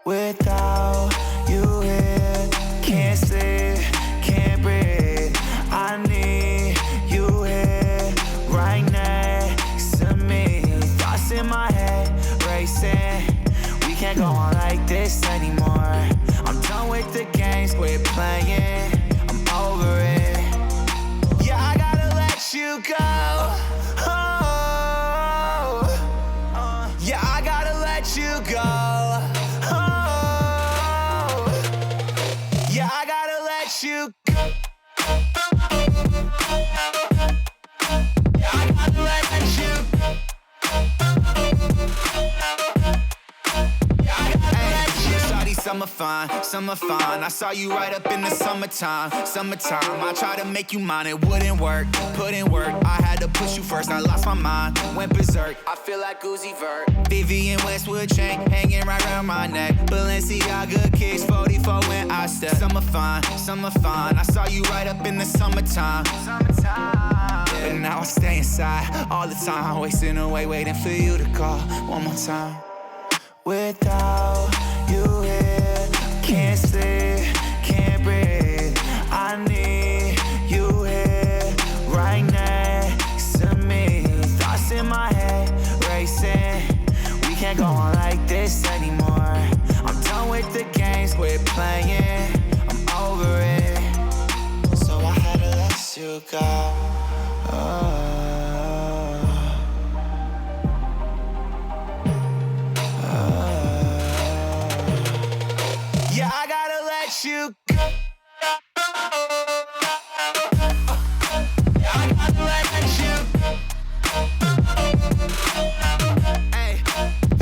Without you here, can't sleep, can't breathe. I need you here, right next to me. Thoughts in my head, racing. We can't go on like this anymore. I'm done with the games, quit playing. I'm over it. Yeah, I gotta let you go. Oh, yeah, I gotta let you go. Yeah, I gotta let you go. Yeah, I gotta let you go. Yeah, I gotta let you. Shawty, summer fine, summer fine. I saw you right up in the summertime, summertime. I tried to make you mine, it wouldn't work. Put in work, I had to push you first. I lost my mind, went berserk. I feel like Uzi Vert. Vivian Westwood chain hanging right around my neck. Balenciaga kicks 44 when I step. Summer fine, summer fine. I saw you right up in the summertime, summertime. Yeah. But now I stay inside all the time, wasting away waiting for you to call one more time. Without you here, can't sleep, can't breathe. I need you here, right next to me. Thoughts in my head, racing. We can't go on like this anymore. I'm done with the games, quit playing. I'm over it. So I had to let you go. Yeah, I gotta let you go. Yeah, I gotta let you go. Hey,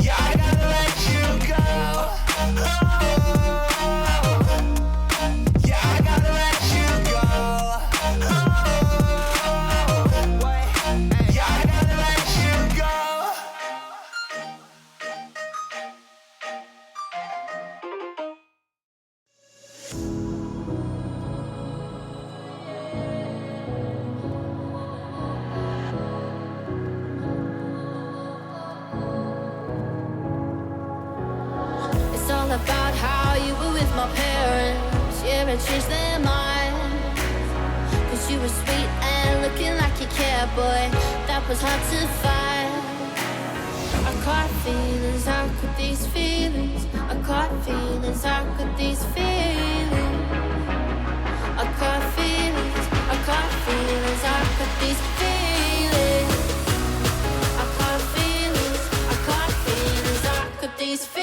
yeah, I gotta let you go. Yeah, I gotta let you go. Yeah, I gotta let you go. It's all about how you were with my parents. Yeah, it changed their mind. Cause you were sweet and looking like you cared, boy. That was hard to find. I caught feelings, how could these feelings? I caught feelings, how could these feelings? I caught feelings, I caught feelings, how could these feelings? I caught feelings, I caught feelings, how could these feelings?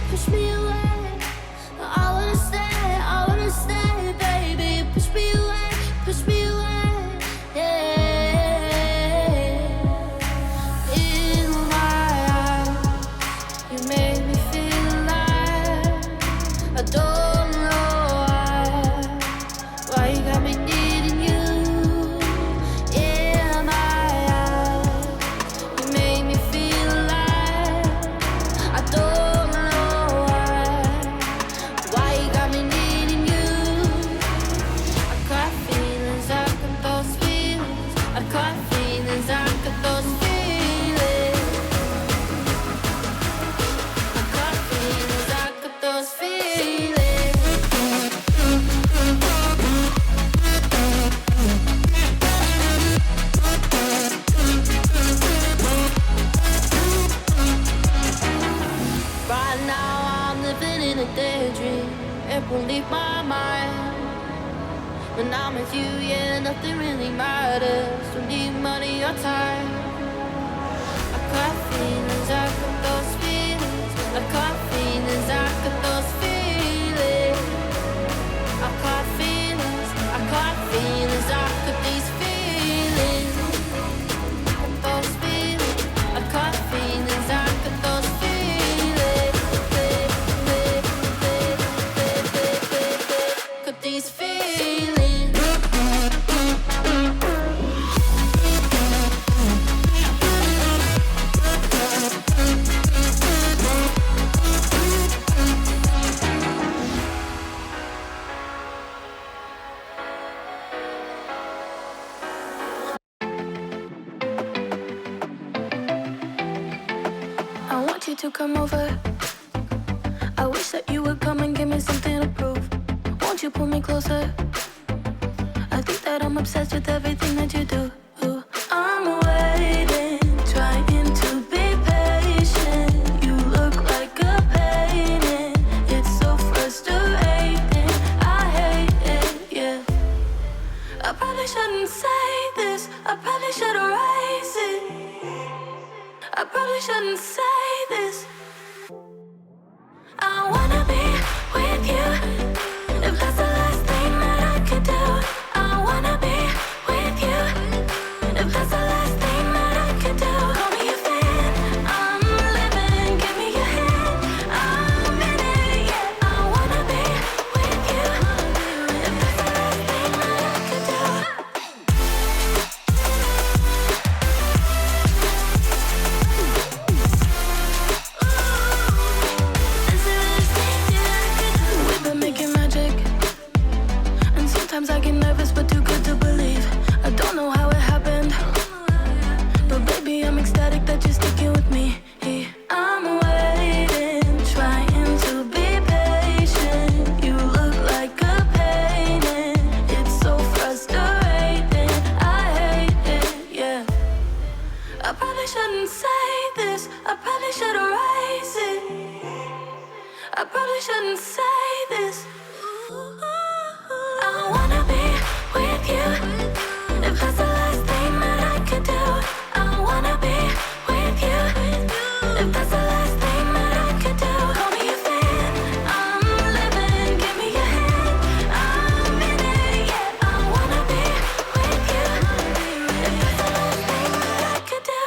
Push me away, I wanna stay, baby. Push me away, yeah. In my eyes, you made me feel alive. I don't know why you got me needing you. In my eyes, you made me feel alive. I don't know why you got me needing you. I caught feelings, I got those feelings. I caught feelings, I got those feelings. I caught feelings, I got those feelings. Right now I'm living in a daydream. It won't leave my mind. When I'm with you, yeah, nothing really matters. Don't need money or time. I caught feelings, I got those feelings. I caught feelings, I got those feelings. I caught feelings, I caught feelings, I got these feelings. I got those feelings, I caught feelings, I got those feelings. Got these feelings. you to come over. I wish that you would come and give me something to prove. Won't you pull me closer? I think that I'm obsessed with everything that you do. I'm waiting, trying to be patient. You look like a painting. It's so frustrating. I hate it, yeah. I probably shouldn't say this. I probably should erase it. I probably shouldn't say this. I wanna be with you. If that's the last thing that I could do, I wanna be with you. If that's the last thing that I could do, call me a fan. I'm living, give me your hand. I'm in it, yeah. I wanna be with you. If that's the last thing that I could do. We've been making magic, and sometimes I get nervous but too good to believe. I don't know how it happened, but baby I'm ecstatic that you're sticking with me. I'm waiting, trying to be patient. You look like a painting. It's so frustrating. I hate it, yeah. I probably shouldn't say this. I probably should erase it. I probably shouldn't say this. I wanna be with you. If that's the last thing that I could do, I wanna be with you. If that's the last thing that I could do, call me a fan. I'm living, give me your hand. I'm in it, yeah. I wanna be with you. If that's the last thing that I could do.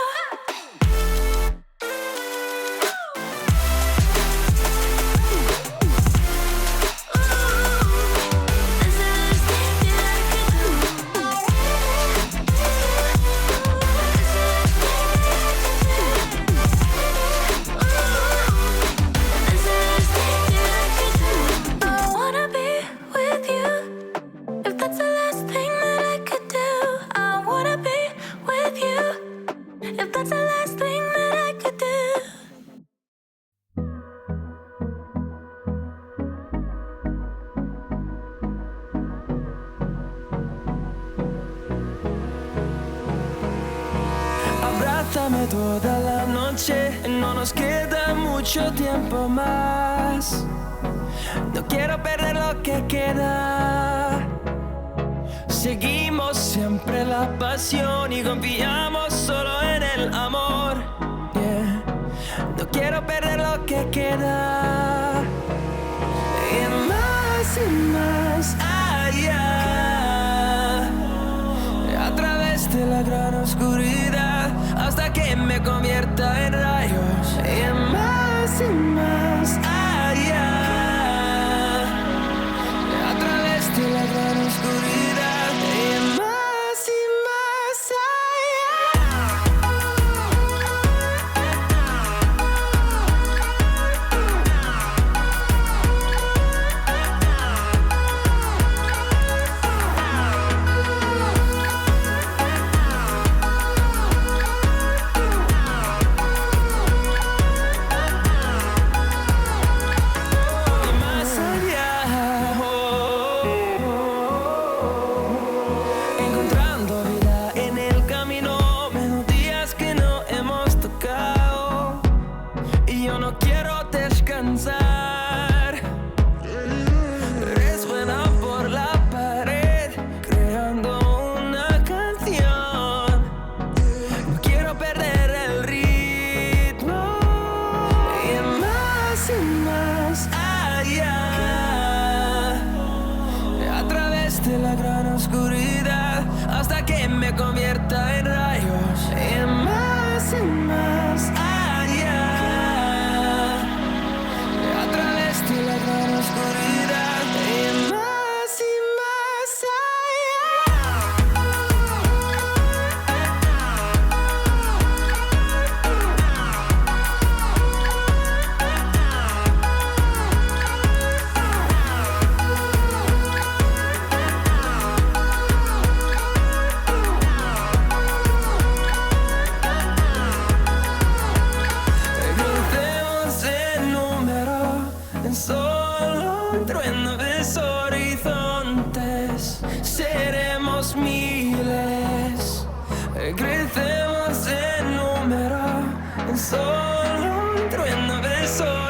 I wanna be with you. If that's the last thing that I could do, I wanna be with you. If that's the last thing that I could do. Abrázame toda la noche, no nos queda mucho tiempo más. No quiero perder lo que queda. Seguimos siempre la pasión y confiamos solo en el amor. Yeah. No quiero perder lo que queda. Y más allá. A través de la gran oscuridad, hasta que me convierta en rayos. Y más allá. A través de la gran oscuridad. Y más horizontes, seremos miles, crecemos en número, en solo un trueno de sol.